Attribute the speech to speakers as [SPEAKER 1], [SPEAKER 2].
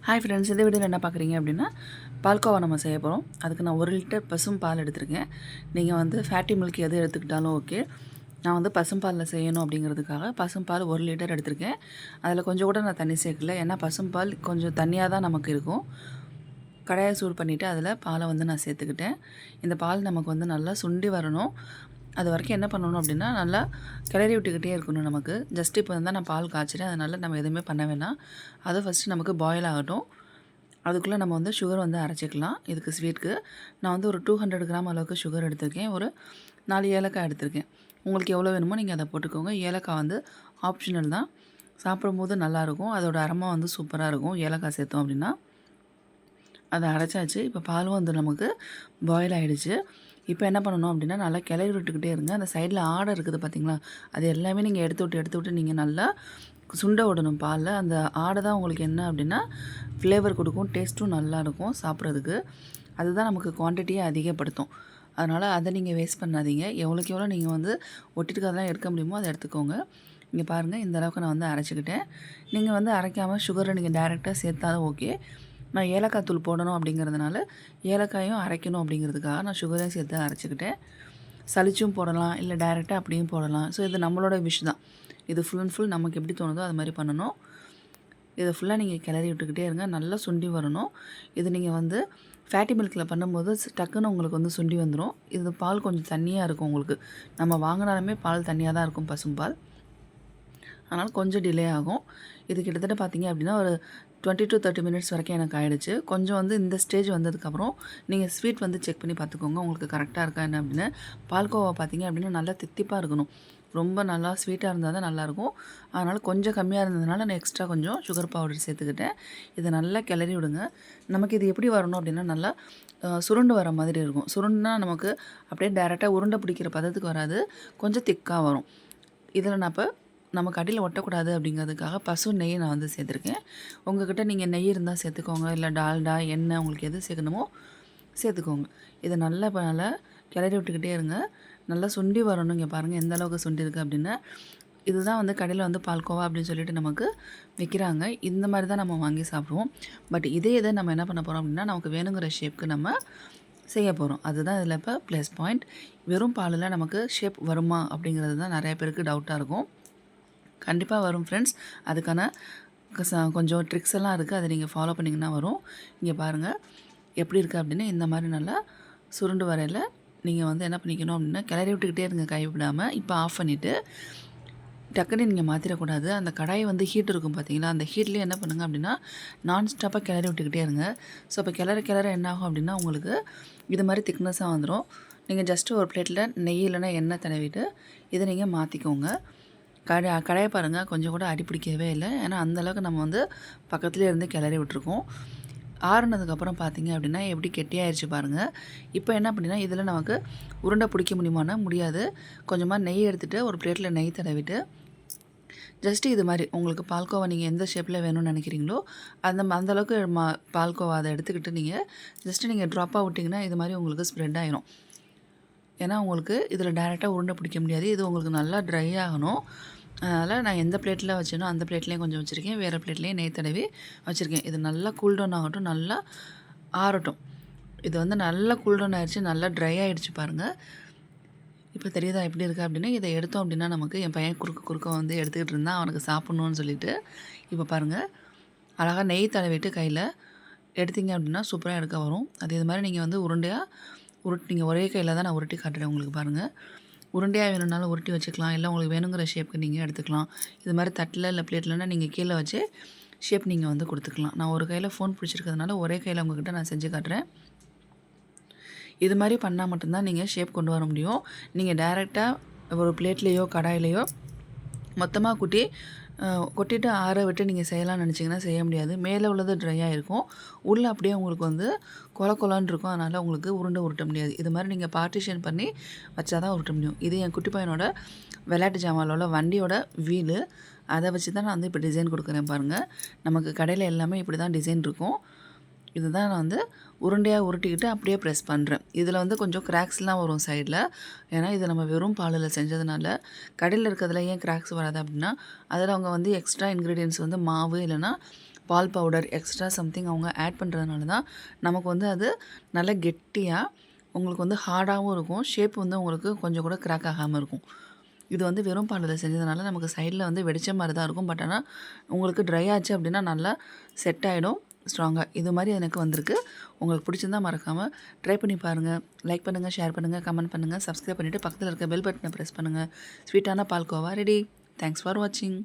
[SPEAKER 1] Hi friends, இந்த வீடியோவில் என்ன பார்க்குறீங்க அப்படின்னா பால்கோவா நம்ம செய்ய போகிறோம். அதுக்கு நான் 1 லிட்டர் பசும் பால் எடுத்திருக்கேன். நீங்கள் வந்து ஃபேட்டி மில்க் எது எடுத்துக்கிட்டாலும் ஓகே. நான் வந்து பசும்பாலில் செய்யணும் அப்படிங்கிறதுக்காக பசும்பால் 1 லிட்டர் எடுத்திருக்கேன். அதில் கொஞ்சம் கூட நான் தண்ணி சேர்க்கல. ஏன்னா பசும்பால் கொஞ்சம் தண்ணியாக தான் நமக்கு இருக்கும். கடாயை சூடு பண்ணிவிட்டு அதில் பாலை வந்து நான் சேர்த்துக்கிட்டேன். இந்த பால் நமக்கு வந்து நல்லா சுண்டி வரணும். அது வரைக்கும் என்ன பண்ணணும் அப்படின்னா நல்லா கிளறி விட்டுக்கிட்டே இருக்கணும் நமக்கு. ஜஸ்ட் இப்போ தான் நான் பால் காய்ச்சிட்டேன், அதனால் நம்ம எதுவுமே பண்ண வேணாம். அதை ஃபஸ்ட்டு நமக்கு பாயில் ஆகட்டும். அதுக்குள்ளே நம்ம வந்து சுகர் வந்து அரைச்சிக்கலாம். இதுக்கு ஸ்வீட்டுக்கு நான் வந்து ஒரு 200 கிராம் அளவுக்கு சுகர் எடுத்திருக்கேன். ஒரு 4 ஏலக்காய் எடுத்திருக்கேன். உங்களுக்கு எவ்வளோ வேணுமோ நீங்கள் அதை போட்டுக்கோங்க. ஏலக்காய் வந்து ஆப்ஷனல் தான். சாப்பிடும்போது நல்லாயிருக்கும். அதோட அரோமா வந்து சூப்பராக இருக்கும் ஏலக்காய் சேர்த்தோம் அப்படின்னா. அதை அரைச்சாச்சு. இப்போ பாலும் வந்து நமக்கு பாயில் ஆகிடுச்சு. இப்போ என்ன பண்ணணும் அப்படின்னா நல்லா கிளறி விட்டுக்கிட்டே இருங்க. அந்த சைடில் ஆடை இருக்குது பார்த்திங்களா, அது எல்லாமே நீங்கள் எடுத்து விட்டு நீங்கள் நல்லா சுண்ட விடணும் பாலில். அந்த ஆடை தான் உங்களுக்கு என்ன அப்படின்னா ஃப்ளேவர் கொடுக்கும், டேஸ்ட்டும் நல்லாயிருக்கும் சாப்பிட்றதுக்கு. அதுதான் நமக்கு குவான்டிட்டியை அதிகப்படுத்தும். அதனால் அதை நீங்கள் வேஸ்ட் பண்ணாதீங்க. எவ்வளோக்கு எவ்வளோ நீங்கள் வந்து ஒட்டிட்டு அதெல்லாம் எடுக்க முடியுமோ அதை எடுத்துக்கோங்க. இங்கே பாருங்கள், இந்த அளவுக்கு நான் வந்து அரைச்சிக்கிட்டேன். நீங்கள் வந்து அரைக்காமல் சுகரை நீங்கள் டைரெக்டாக சேர்த்தாலும் ஓகே. நான் ஏலக்காய் தூள் போடணும் அப்படிங்கிறதுனால ஏலக்காயும் அரைக்கணும் அப்படிங்கிறதுக்காக நான் சுகரையும் சேர்த்து அரைச்சிக்கிட்டேன். சளிச்சும் போடலாம், இல்லை டைரெக்டாக அப்படியும் போடலாம். ஸோ இது நம்மளோட விஷ் தான். இது ஃபுல் அண்ட் ஃபுல் நமக்கு எப்படி தோணுதோ அது மாதிரி பண்ணணும். இதை ஃபுல்லாக நீங்கள் கிளறி விட்டுக்கிட்டே இருங்க. நல்லா சுண்டி வரணும். இது நீங்கள் வந்து ஃபேட்டி மில்கில் பண்ணும்போது டக்குன்னு உங்களுக்கு வந்து சுண்டி வந்துடும். இது பால் கொஞ்சம் தண்ணியாக இருக்கும் உங்களுக்கு. நம்ம வாங்கினாலுமே பால் தண்ணியாக தான் இருக்கும் பசும்பால். அதனால் கொஞ்சம் டிலே ஆகும். இது கிட்டத்தட்ட பார்த்திங்க அப்படின்னா ஒரு 20 to 30 மினிட்ஸ் வரைக்கும் எனக்கு ஆகிடுச்சு. கொஞ்சம் வந்து இந்த ஸ்டேஜ் வந்ததுக்கப்புறம் நீங்கள் ஸ்வீட் வந்து செக் பண்ணி பார்த்துக்கோங்க, உங்களுக்கு கரெக்டாக இருக்கா என்ன அப்படின்னு. பால்கோவா பார்த்திங்க அப்படின்னா நல்லா தித்திப்பாக இருக்கணும். ரொம்ப நல்லா ஸ்வீட்டாக இருந்தால் தான் நல்லாயிருக்கும். அதனால் கொஞ்சம் கம்மியாக இருந்ததுனால நான் எக்ஸ்ட்ரா கொஞ்சம் சுகர் பவுடர் சேர்த்துக்கிட்டேன். இதை நல்லா கிளறி விடுங்க. நமக்கு இது எப்படி வரணும் அப்படின்னா நல்லா சுருண்டு வர மாதிரி இருக்கும். சுருண்டுனா நமக்கு அப்படியே டேரெக்டாக உருண்டை பிடிக்கிற பதத்துக்கு வராது, கொஞ்சம் திக்காக வரும். இதில் நான் இப்போ நமக்கு அடியில் ஒட்டக்கூடாது அப்படிங்கிறதுக்காக பசு நெய் நான் வந்து சேர்த்துருக்கேன். உங்கள்கிட்ட நீங்கள் நெய் இருந்தால் சேர்த்துக்கோங்க, இல்லை டால்டா, எண்ணெய் உங்களுக்கு எது சேர்க்கணுமோ சேர்த்துக்கோங்க. இதை நல்லா இப்போ நல்லா கிளறி விட்டுக்கிட்டே இருங்க. நல்லா சுண்டி வரணும். இங்கே பாருங்கள் எந்த அளவுக்கு சுண்டி இருக்குது அப்படின்னு. இதுதான் வந்து கடையில் வந்து பால்கோவா அப்படின்னு சொல்லிட்டு நமக்கு விற்கிறாங்க. இந்த மாதிரி தான் நம்ம வாங்கி சாப்பிடுவோம். பட் இதை நம்ம என்ன பண்ண போகிறோம் அப்படின்னா நமக்கு வேணுங்கிற ஷேப்புக்கு நம்ம செய்ய போகிறோம். அதுதான் இதில் இப்போ ப்ளஸ் பாயிண்ட். வெறும் பாலில் நமக்கு ஷேப் வருமா அப்படிங்கிறது தான் நிறைய பேருக்கு டவுட்டாக இருக்கும். கண்டிப்பாக வரும் ஃப்ரெண்ட்ஸ். அதுக்கான கொஞ்சம் ட்ரிக்ஸ் எல்லாம் இருக்குது. அதை நீங்கள் ஃபாலோ பண்ணிங்கன்னா வரும். இங்கே பாருங்கள் எப்படி இருக்குது அப்படின்னு. இந்த மாதிரி நல்லா சுருண்டு வரையில் நீங்கள் வந்து என்ன பண்ணிக்கணும் அப்படின்னா கிளறி விட்டுக்கிட்டே இருங்க கைவிடாமல். இப்போ ஆஃப் பண்ணிவிட்டு டக்குன்னு நீங்கள் மாற்றிடக்கூடாது. அந்த கடாயை வந்து ஹீட் இருக்கும் பார்த்தீங்களா, அந்த ஹீட்லேயே என்ன பண்ணுங்கள் அப்படின்னா நான்ஸ்டாப்பாக கிளறி விட்டுக்கிட்டே இருங்க. ஸோ இப்போ கிளற என்ன ஆகும் அப்படின்னா உங்களுக்கு இது மாதிரி திக்னஸாக வந்துடும். நீங்கள் ஜஸ்ட்டு ஒரு பிளேட்டில் நெய் இல்லைன்னா எண்ணெய் தடவிட்டு இதை நீங்கள் மாற்றிக்கோங்க. கடையை பாருங்கள், கொஞ்சம் கூட அடி பிடிக்கவே இல்லை. ஏன்னா அந்தளவுக்கு நம்ம வந்து பக்கத்துலேயே இருந்து கிளறி விட்டுருக்கோம். ஆறுனதுக்கப்புறம் பார்த்திங்க அப்படின்னா எப்படி கெட்டியாகிடுச்சு பாருங்கள். இப்போ என்ன அப்படின்னா இதில் நமக்கு உருண்டை பிடிக்க முடியுமானா முடியாது. கொஞ்சமாக நெய் எடுத்துகிட்டு ஒரு பிளேட்டில் நெய் தடவிட்டு ஜஸ்ட்டு இது மாதிரி உங்களுக்கு பால்கோவா நீங்கள் எந்த ஷேப்பில் வேணும்னு நினைக்கிறீங்களோ அந்தளவுக்கு பால்கோவா அதை எடுத்துக்கிட்டு நீங்கள் ஜஸ்ட்டு நீங்கள் ட்ராப்பாக விட்டிங்கன்னா இது மாதிரி உங்களுக்கு ஸ்ப்ரெட் ஆகிரும். ஏன்னா உங்களுக்கு இதில் டேரெக்டாக உருண்டை பிடிக்க முடியாது. இது உங்களுக்கு நல்லா ட்ரை ஆகணும். அதனால் நான் எந்த பிளேட்டில் வச்சேனோ அந்த பிளேட்லேயும் கொஞ்சம் வச்சுருக்கேன், வேறு பிளேட்லேயும் நெய் தடவி வச்சுருக்கேன். இது நல்லா கூல்டவுன் ஆகட்டும், நல்லா ஆறட்டும். இது வந்து நல்லா கூல்டவுன் ஆகிடுச்சு, நல்லா ட்ரை ஆகிடுச்சு பாருங்கள். இப்போ தெரியுதா எப்படி இருக்குது அப்படின்னு. இதை எடுத்தோம் அப்படின்னா நமக்கு என் பையன் குறுக்க வந்து எடுத்துக்கிட்டு இருந்தான் அவனுக்கு சாப்பிட்ணுன்னு சொல்லிட்டு. இப்போ பாருங்கள் அழகாக நெய் தடவிட்டு கையில் எடுத்திங்க அப்படின்னா சூப்பராக எடுக்க வரும். அது இது மாதிரி நீங்கள் வந்து உருண்டையாக நீங்கள் ஒரே கையில் தான் நான் உருட்டி காட்டுறேன் உங்களுக்கு பாருங்கள். உருண்டையாக வேணும்னாலும் உருட்டி வச்சுக்கலாம், இல்லை உங்களுக்கு வேணுங்கிற ஷேப்புக்கு நீங்கள் எடுத்துக்கலாம். இது மாதிரி தட்டில் இல்லை பிளேட்லன்னா நீங்கள் கீழே வச்சு ஷேப் நீங்கள் வந்து கொடுத்துக்கலாம். நான் ஒரு கையில் ஃபோன் பிடிச்சிருக்கிறதுனால ஒரே கையில் உங்கள்கிட்ட நான் செஞ்சு காட்டுறேன். இது மாதிரி பண்ணால் மட்டும்தான் நீங்கள் ஷேப் கொண்டு வர முடியும். நீங்கள் டைரெக்டாக ஒரு பிளேட்லேயோ கடாயிலையோ மொத்தமாக கொட்டிட்டு ஆற விட்டு நீங்கள் செய்யலாம்னு நினச்சிங்கன்னா செய்ய முடியாது. மேலே உள்ளது ட்ரையாக இருக்கும், உள்ளே அப்படியே உங்களுக்கு வந்து கொலான்னு இருக்கும். அதனால் உங்களுக்கு உருட்ட முடியாது. இது மாதிரி நீங்கள் பார்ட்டிஷன் பண்ணி வச்சா தான் உருட்ட முடியும். இது என் குட்டி பையனோட விளையாட்டு ஜாமானில் உள்ள வண்டியோட வீலு. அதை வச்சு தான் நான் வந்து இப்போ டிசைன் கொடுக்குறேன் பாருங்கள். நமக்கு கடையில் எல்லாமே இப்படி தான் டிசைன் இருக்கும். இதுதான் நான் வந்து உருண்டையாக உருட்டிக்கிட்டு அப்படியே ப்ரெஸ் பண்ணுறேன். இதில் வந்து கொஞ்சம் கிராக்ஸ்லாம் வரும் சைடில். ஏன்னா இதை நம்ம வெறும் பாலில் செஞ்சதுனால கடையில் இருக்கிறதுல ஏன் கிராக்ஸ் வராது அப்படின்னா அதில் அவங்க வந்து எக்ஸ்ட்ரா இன்க்ரீடியன்ட்ஸ் வந்து மாவு இல்லைன்னா பால் பவுடர் எக்ஸ்ட்ரா சம்திங் அவங்க ஆட் பண்ணுறதுனால தான் நமக்கு வந்து அது நல்லா கெட்டியாக உங்களுக்கு வந்து ஹார்டாகவும் இருக்கும். ஷேப் வந்து உங்களுக்கு கொஞ்சம் கூட கிராக் ஆகாமல் இருக்கும். இது வந்து வெறும் பாலில் செஞ்சதுனால நமக்கு சைடில் வந்து வெடிச்ச மாதிரி தான் இருக்கும். பட் ஆனால் உங்களுக்கு ட்ரை ஆச்சு அப்படின்னா நல்லா செட் ஆகிடும் ஸ்ட்ராங்காக. இது மாதிரி எனக்கு வந்திருக்கு. உங்களுக்கு பிடிச்சிருந்தா மறக்காமல் ட்ரை பண்ணி பாருங்கள். லைக் பண்ணுங்கள், ஷேர் பண்ணுங்கள், கமெண்ட் பண்ணுங்கள், சப்ஸ்கிரைப் பண்ணிவிட்டு பக்கத்தில் இருக்க பெல் பட்டனை ப்ரெஸ் பண்ணுங்கள். ஸ்வீட்டான பால்கோவா ரெடி. தேங்க்ஸ் ஃபார் வாட்சிங்.